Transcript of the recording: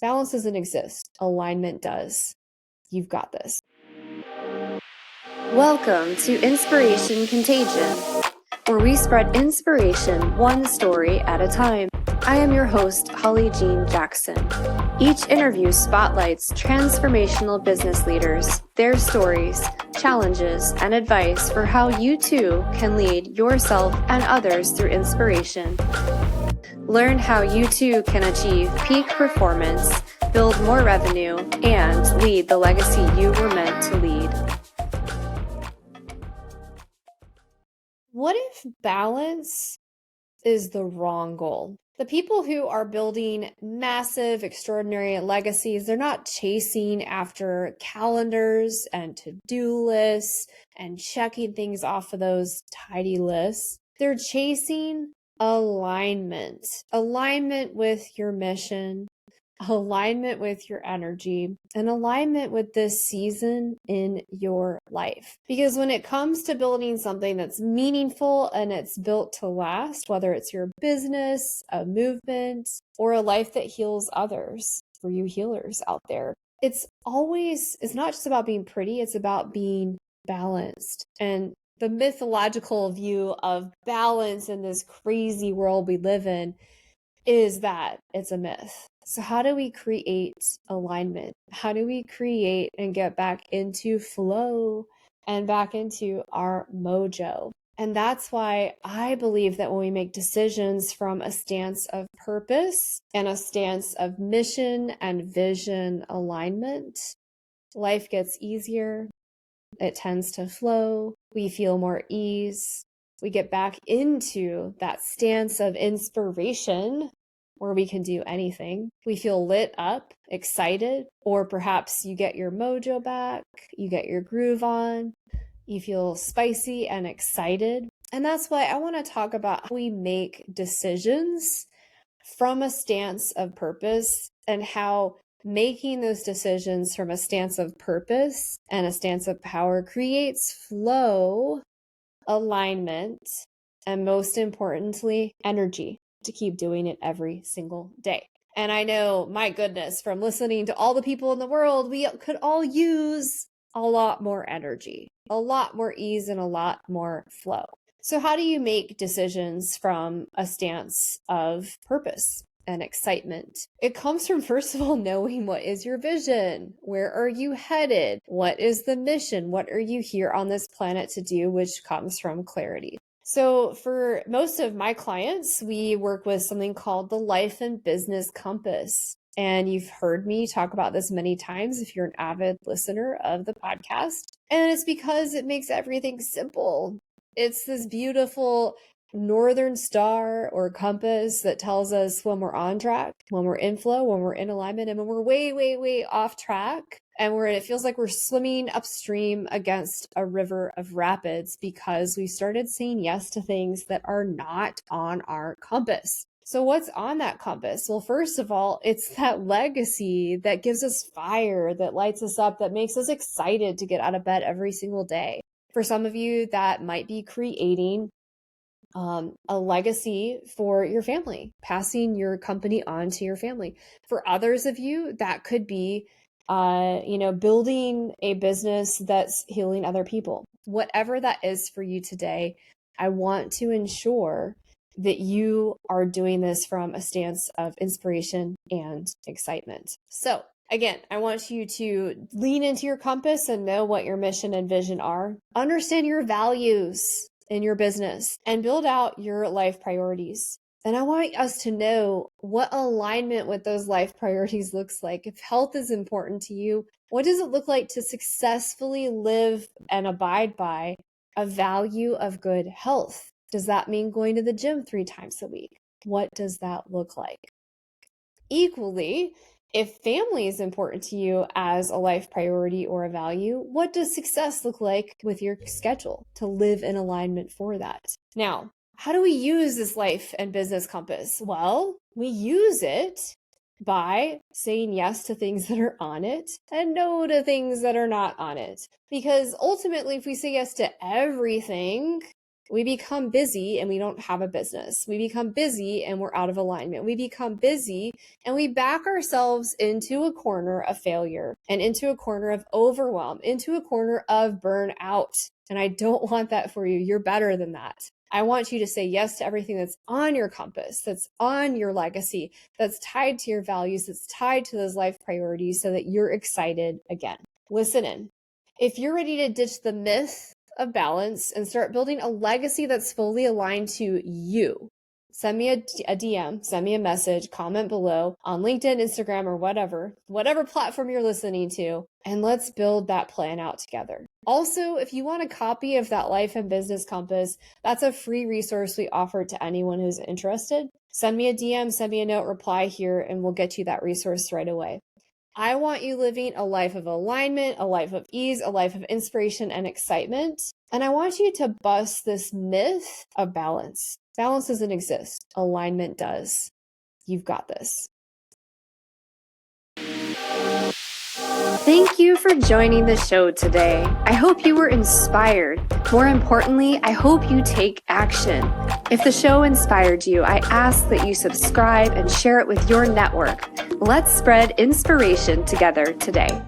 Balance doesn't exist. Alignment does. You've got this. Welcome to Inspiration Contagion, where we spread inspiration one story at a time. I am your host, Holly Jean Jackson. Each interview spotlights transformational business leaders, their stories, challenges, and advice for how you too can lead yourself and others through inspiration. Learn how you too can achieve peak performance, build more revenue, and lead the legacy you were meant to lead. What if balance is the wrong goal? The people who are building massive, extraordinary legacies, they're not chasing after calendars and to-do lists and checking things off of those tidy lists. They're chasing alignment with your mission, alignment with your energy, and alignment with this season in your life. Because when it comes to building something that's meaningful and it's built to last, whether it's your business, a movement, or a life that heals others, for you healers out there, it's not just about being pretty, it's about being balanced. And the mythological view of balance in this crazy world we live in is that it's a myth. So how do we create alignment? How do we create and get back into flow and back into our mojo? And that's why I believe that when we make decisions from a stance of purpose and a stance of mission and vision alignment, life gets easier. It tends to flow. We feel more ease. We get back into that stance of inspiration where we can do anything. We feel lit up, excited, or perhaps you get your mojo back, you get your groove on, you feel spicy and excited. And that's why I want to talk about how we make decisions from a stance of purpose and how making those decisions from a stance of purpose and a stance of power creates flow, alignment, and most importantly, energy to keep doing it every single day. And I know, my goodness, from listening to all the people in the world, we could all use a lot more energy, a lot more ease, and a lot more flow. So how do you make decisions from a stance of purpose and excitement? It comes from, first of all, knowing what is your vision? Where are you headed? What is the mission? What are you here on this planet to do? Which comes from clarity. So for most of my clients, we work with something called the Life and Business Compass. And you've heard me talk about this many times if you're an avid listener of the podcast. And it's because it makes everything simple. It's this beautiful northern star or compass that tells us when we're on track, when we're in flow, when we're in alignment, and when we're way, way, way off track. And it feels like we're swimming upstream against a river of rapids because we started saying yes to things that are not on our compass. So what's on that compass? Well, first of all, it's that legacy that gives us fire, that lights us up, that makes us excited to get out of bed every single day. For some of you, that might be creating a legacy for your family, passing your company on to your family. For others of you, that could be building a business that's healing other people. Whatever that is for you today, I want to ensure that you are doing this from a stance of inspiration and excitement. So again, I want you to lean into your compass and know what your mission and vision are. Understand your values in your business and build out your life priorities. And I want us to know what alignment with those life priorities looks like. If health is important to you, what does it look like to successfully live and abide by a value of good health? Does that mean going to the gym 3 times a week? What does that look like? Equally, if family is important to you as a life priority or a value, what does success look like with your schedule to live in alignment for that? Now, how do we use this life and business compass? Well, we use it by saying yes to things that are on it and no to things that are not on it. Because ultimately, if we say yes to everything, We become busy and we don't have a business. We become busy and we're out of alignment. We become busy and we back ourselves into a corner of failure and into a corner of overwhelm, into a corner of burnout. And I don't want that for you. You're better than that. I want you to say yes to everything that's on your compass, that's on your legacy, that's tied to your values, that's tied to those life priorities so that you're excited again. Listen in. If you're ready to ditch the myth of balance and start building a legacy that's fully aligned to you, send me a DM, send me a message, comment below on LinkedIn, Instagram, or whatever platform you're listening to, and let's build that plan out together. Also, if you want a copy of that Life and Business Compass, that's a free resource we offer to anyone who's interested. Send me a DM, send me a note, reply here, and we'll get you that resource right away. I want you living a life of alignment, a life of ease, a life of inspiration and excitement. And I want you to bust this myth of balance. Balance doesn't exist. Alignment does. You've got this. Thank you for joining the show today. I hope you were inspired. More importantly, I hope you take action. If the show inspired you, I ask that you subscribe and share it with your network. Let's spread inspiration together today.